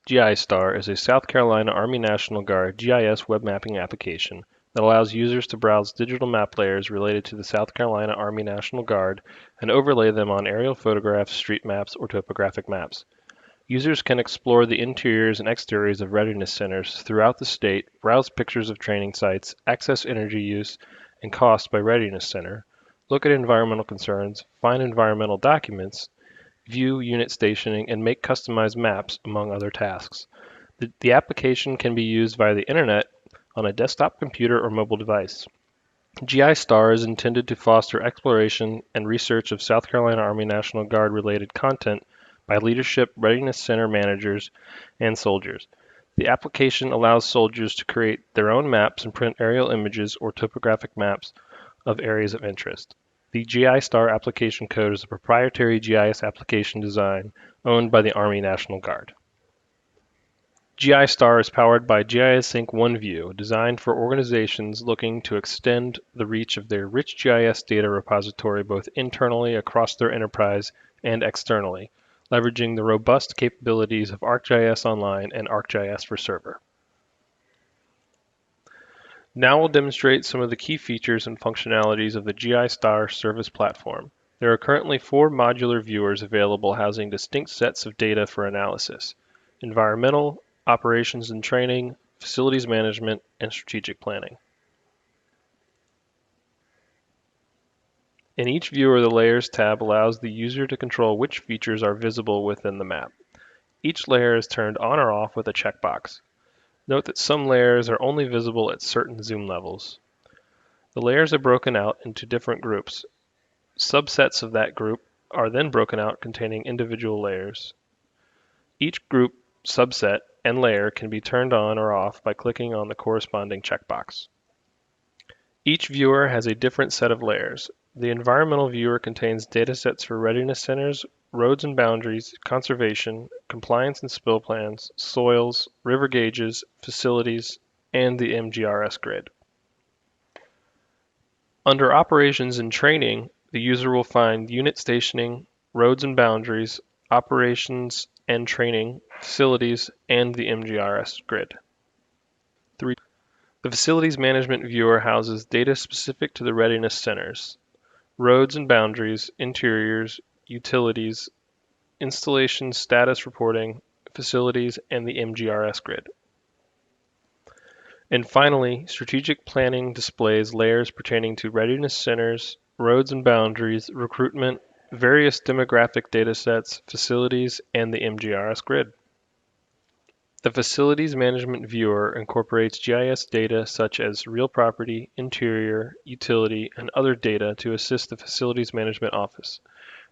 GIStar is a South Carolina Army National Guard GIS web mapping application that allows users to browse digital map layers related to the South Carolina Army National Guard and overlay them on aerial photographs, street maps, or topographic maps. Users can explore the interiors and exteriors of readiness centers throughout the state, browse pictures of training sites, access energy use and cost by readiness center, look at environmental concerns, find environmental documents, view unit stationing, and make customized maps, among other tasks. The application can be used via the internet on a desktop computer or mobile device. GIStar is intended to foster exploration and research of South Carolina Army National Guard related content by leadership, readiness center managers, and soldiers. The application allows soldiers to create their own maps and print aerial images or topographic maps of areas of interest. The GIStar application code is a proprietary GIS application design owned by the Army National Guard. GIStar is powered by GISync OneView, designed for organizations looking to extend the reach of their rich GIS data repository both internally across their enterprise and externally, leveraging the robust capabilities of ArcGIS Online and ArcGIS for Server. Now we'll demonstrate some of the key features and functionalities of the GIStar service platform. There are currently 4 modular viewers available housing distinct sets of data for analysis: environmental, operations and training, facilities management, and strategic planning. In each viewer, the Layers tab allows the user to control which features are visible within the map. Each layer is turned on or off with a checkbox. Note that some layers are only visible at certain zoom levels. The layers are broken out into different groups. Subsets of that group are then broken out containing individual layers. Each group, subset, and layer can be turned on or off by clicking on the corresponding checkbox. Each viewer has a different set of layers. The environmental viewer contains datasets for readiness centers, roads and boundaries, conservation, compliance and spill plans, soils, river gauges, facilities, and the MGRS grid. Under operations and training, the user will find unit stationing, roads and boundaries, operations and training, facilities, and the MGRS grid. 3. The Facilities Management Viewer houses data specific to the readiness centers: roads and boundaries, interiors, utilities, installation status reporting, facilities, and the MGRS grid. And finally, Strategic Planning displays layers pertaining to readiness centers, roads and boundaries, recruitment, various demographic datasets, facilities, and the MGRS grid. The Facilities Management Viewer incorporates GIS data such as real property, interior, utility, and other data to assist the Facilities Management Office.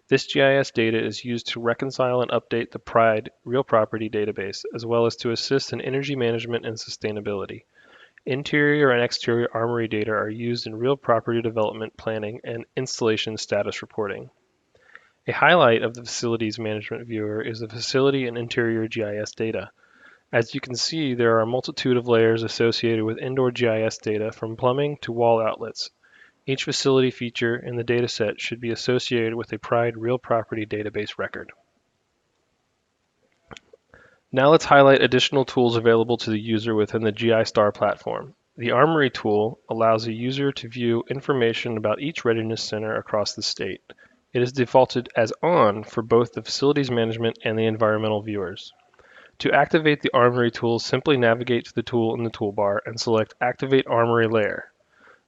This GIS data is used to reconcile and update the PRIDE real property database, as well as to assist in energy management and sustainability. Interior and exterior armory data are used in real property development planning and installation status reporting. A highlight of the Facilities Management Viewer is the facility and interior GIS data. As you can see, there are a multitude of layers associated with indoor GIS data, from plumbing to wall outlets. Each facility feature in the dataset should be associated with a PRIDE real property database record. Now let's highlight additional tools available to the user within the GIStar platform. The Armory tool allows a user to view information about each readiness center across the state. It is defaulted as on for both the facilities management and the environmental viewers. To activate the Armory tool, simply navigate to the tool in the toolbar and select Activate Armory Layer.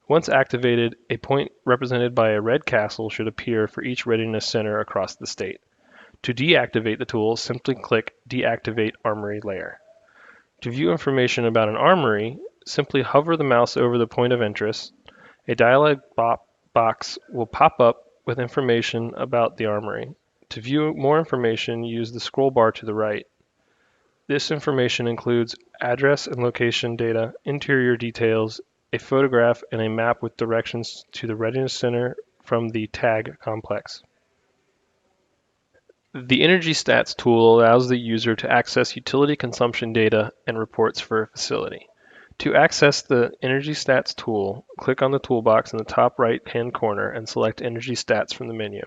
Once activated, a point represented by a red castle should appear for each readiness center across the state. To deactivate the tool, simply click Deactivate Armory Layer. To view information about an armory, simply hover the mouse over the point of interest. A dialog box will pop up with information about the armory. To view more information, use the scroll bar to the right. This information includes address and location data, interior details, a photograph, and a map with directions to the Readiness Center from the TAG complex. The Energy Stats tool allows the user to access utility consumption data and reports for a facility. To access the Energy Stats tool, click on the toolbox in the top right-hand corner and select Energy Stats from the menu.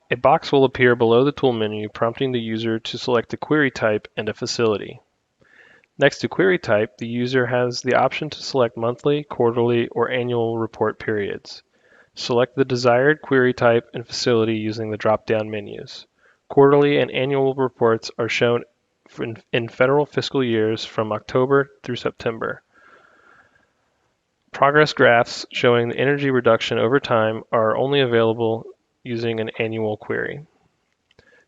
A box will appear below the tool menu, prompting the user to select a query type and a facility. Next to query type, the user has the option to select monthly, quarterly, or annual report periods. Select the desired query type and facility using the drop-down menus. Quarterly and annual reports are shown in federal fiscal years from October through September. Progress graphs showing the energy reduction over time are only available using an annual query.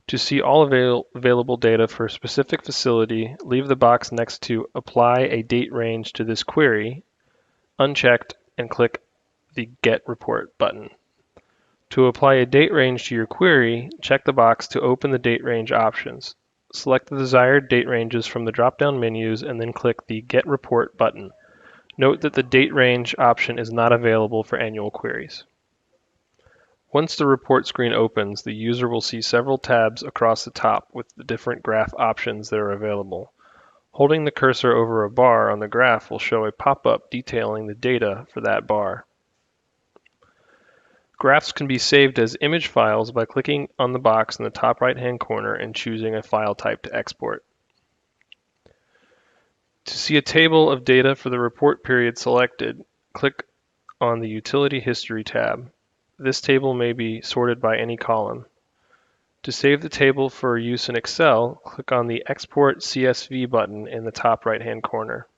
To see all available data for a specific facility, leave the box next to Apply a date range to this query unchecked and click the Get Report button. To apply a date range to your query, check the box to open the date range options. Select the desired date ranges from the drop-down menus and then click the Get Report button. Note that the date range option is not available for annual queries. Once the report screen opens, the user will see several tabs across the top with the different graph options that are available. Holding the cursor over a bar on the graph will show a pop-up detailing the data for that bar. Graphs can be saved as image files by clicking on the box in the top right-hand corner and choosing a file type to export. To see a table of data for the report period selected, click on the Utility History tab. This table may be sorted by any column. To save the table for use in Excel, click on the Export CSV button in the top right-hand corner.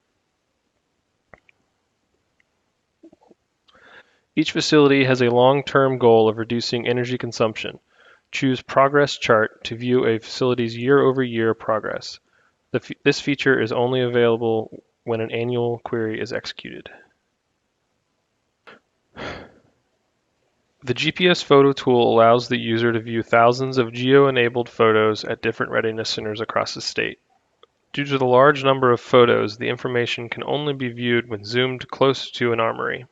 Each facility has a long-term goal of reducing energy consumption. Choose Progress Chart to view a facility's year-over-year progress. This feature is only available when an annual query is executed. The GPS photo tool allows the user to view thousands of geo-enabled photos at different readiness centers across the state. Due to the large number of photos, the information can only be viewed when zoomed close to an armory.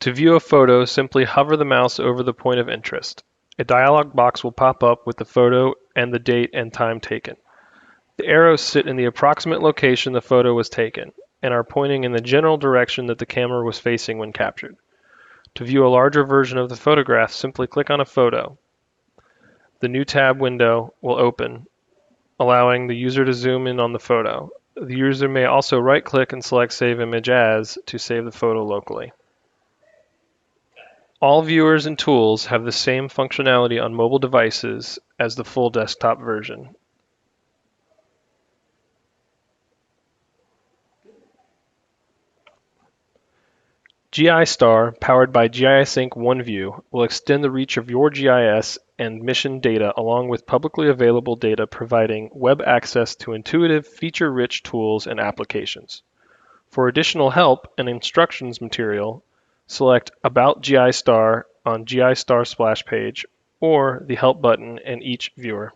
To view a photo, simply hover the mouse over the point of interest. A dialog box will pop up with the photo and the date and time taken. The arrows sit in the approximate location the photo was taken and are pointing in the general direction that the camera was facing when captured. To view a larger version of the photograph, simply click on a photo. The new tab window will open, allowing the user to zoom in on the photo. The user may also right-click and select Save Image As to save the photo locally. All viewers and tools have the same functionality on mobile devices as the full desktop version. GIStar, powered by GISync OneView, will extend the reach of your GIS and mission data along with publicly available data, providing web access to intuitive, feature-rich tools and applications. For additional help and instructions material, select About GIStar on GIStar splash page or the Help button in each viewer.